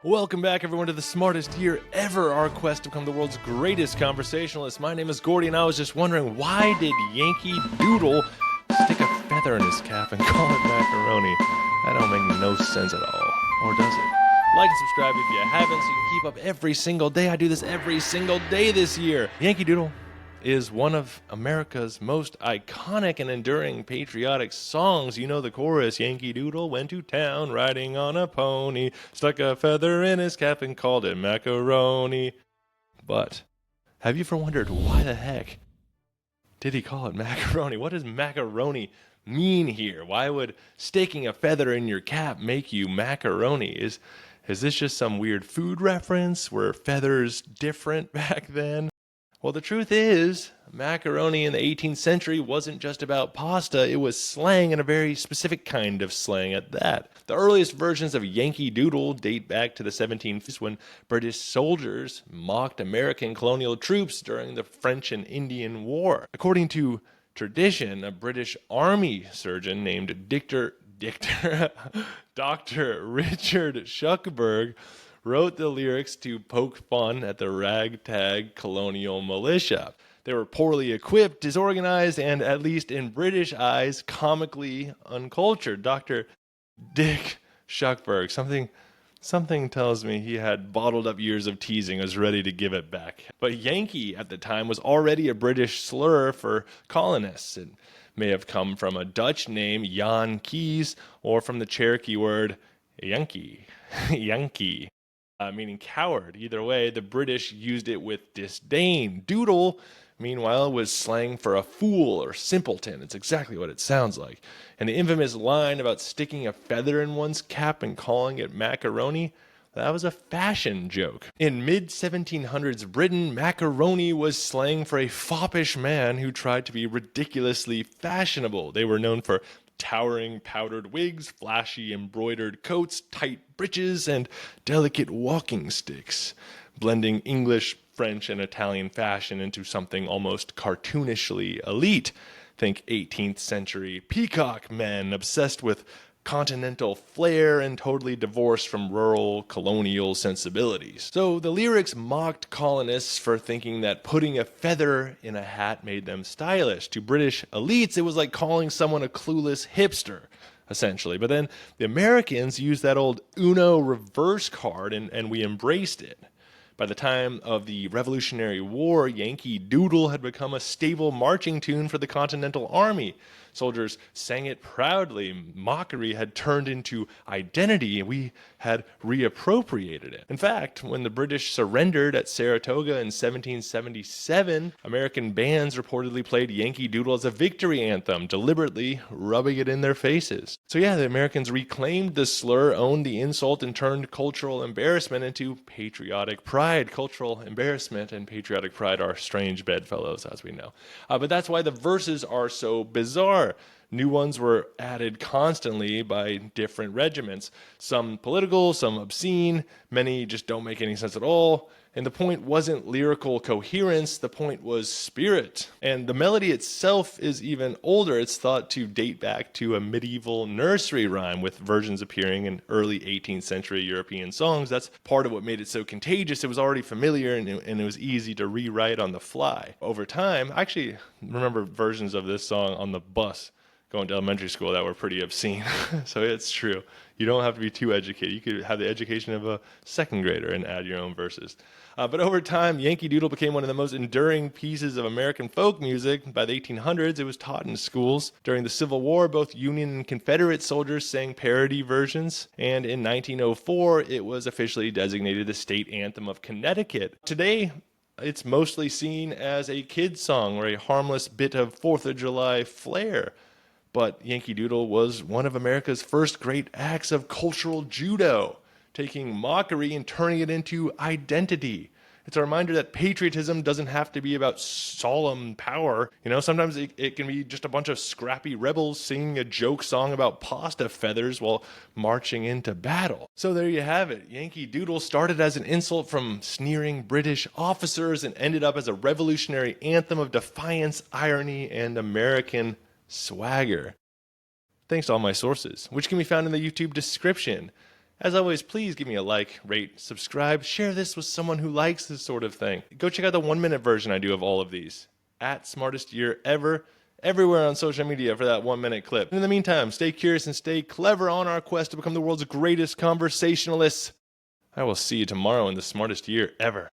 Welcome back, everyone, to the smartest year ever, our quest to become the world's greatest conversationalist. My name is Gordy, and I was just wondering, why did Yankee Doodle stick a feather in his cap and call it macaroni? That don't make no sense at all. Or does it? Like and subscribe if you haven't, so you can keep up every single day. I do this every single day this year. Yankee Doodle is one of America's most iconic and enduring patriotic songs. You know the chorus, Yankee Doodle went to town riding on a pony, stuck a feather in his cap and called it macaroni. But have you ever wondered why the heck did he call it macaroni? What does macaroni mean here? Why would sticking a feather in your cap make you macaroni? Is this just some weird food reference? Were feathers different back then? Well, the truth is, macaroni in the 18th century wasn't just about pasta, it was slang, and a very specific kind of slang at that. The earliest versions of Yankee Doodle date back to the 1750s when British soldiers mocked American colonial troops during the French and Indian War. According to tradition, a British army surgeon named Dr. Richard Shuckburgh wrote the lyrics to poke fun at the ragtag colonial militia. They were poorly equipped, disorganized, and, at least in British eyes, comically uncultured. Dr. Dick Shuckburgh, something tells me he had bottled up years of teasing, was ready to give it back. But Yankee at the time was already a British slur for colonists. It may have come from a Dutch name, Jan Kees, or from the Cherokee word Yankee, Yankee. Meaning coward. Either way, the British used it with disdain. Doodle, meanwhile, was slang for a fool or simpleton. It's exactly what it sounds like. And the infamous line about sticking a feather in one's cap and calling it macaroni, that was a fashion joke. In mid-1700s Britain, macaroni was slang for a foppish man who tried to be ridiculously fashionable. They were known for towering powdered wigs, flashy embroidered coats, tight breeches, and delicate walking sticks, blending English, French, and Italian fashion into something almost cartoonishly elite. Think 18th century peacock men obsessed with continental flair and totally divorced from rural colonial sensibilities. So the lyrics mocked colonists for thinking that putting a feather in a hat made them stylish. To British elites, it was like calling someone a clueless hipster, essentially. But then the Americans used that old Uno reverse card and we embraced it. By the time of the Revolutionary War, Yankee Doodle had become a stable marching tune for the Continental Army. Soldiers sang it proudly. Mockery had turned into identity, and we had reappropriated it. In fact, when the British surrendered at Saratoga in 1777, American bands reportedly played Yankee Doodle as a victory anthem, deliberately rubbing it in their faces. So yeah, the Americans reclaimed the slur, owned the insult, and turned cultural embarrassment into patriotic pride. Cultural embarrassment and patriotic pride are strange bedfellows, as we know. But that's why the verses are so bizarre. New ones were added constantly by different regiments. Some political, some obscene, many just don't make any sense at all. And the point wasn't lyrical coherence, the point was spirit. And the melody itself is even older. It's thought to date back to a medieval nursery rhyme, with versions appearing in early 18th century European songs. That's part of what made it so contagious. It was already familiar and it was easy to rewrite on the fly. Over time, I actually remember versions of this song on the bus going to elementary school that were pretty obscene. So it's true. You don't have to be too educated. You could have the education of a second grader and add your own verses. But over time, Yankee Doodle became one of the most enduring pieces of American folk music. By the 1800s, it was taught in schools. During the Civil War, both Union and Confederate soldiers sang parody versions. And in 1904, it was officially designated the state anthem of Connecticut. Today, it's mostly seen as a kid's song or a harmless bit of 4th of July flair. But Yankee Doodle was one of America's first great acts of cultural judo, taking mockery and turning it into identity. It's a reminder that patriotism doesn't have to be about solemn power. You know, sometimes it can be just a bunch of scrappy rebels singing a joke song about pasta feathers while marching into battle. So there you have it. Yankee Doodle started as an insult from sneering British officers and ended up as a revolutionary anthem of defiance, irony, and American swagger. Thanks to all my sources, which can be found in the YouTube description. As always, please give me a like, rate, subscribe, share this with someone who likes this sort of thing. Go check out the 1-minute version I do of all of these. At Smartest Year Ever, everywhere on social media for that 1-minute clip. And in the meantime, stay curious and stay clever on our quest to become the world's greatest conversationalists. I will see you tomorrow in the Smartest Year Ever.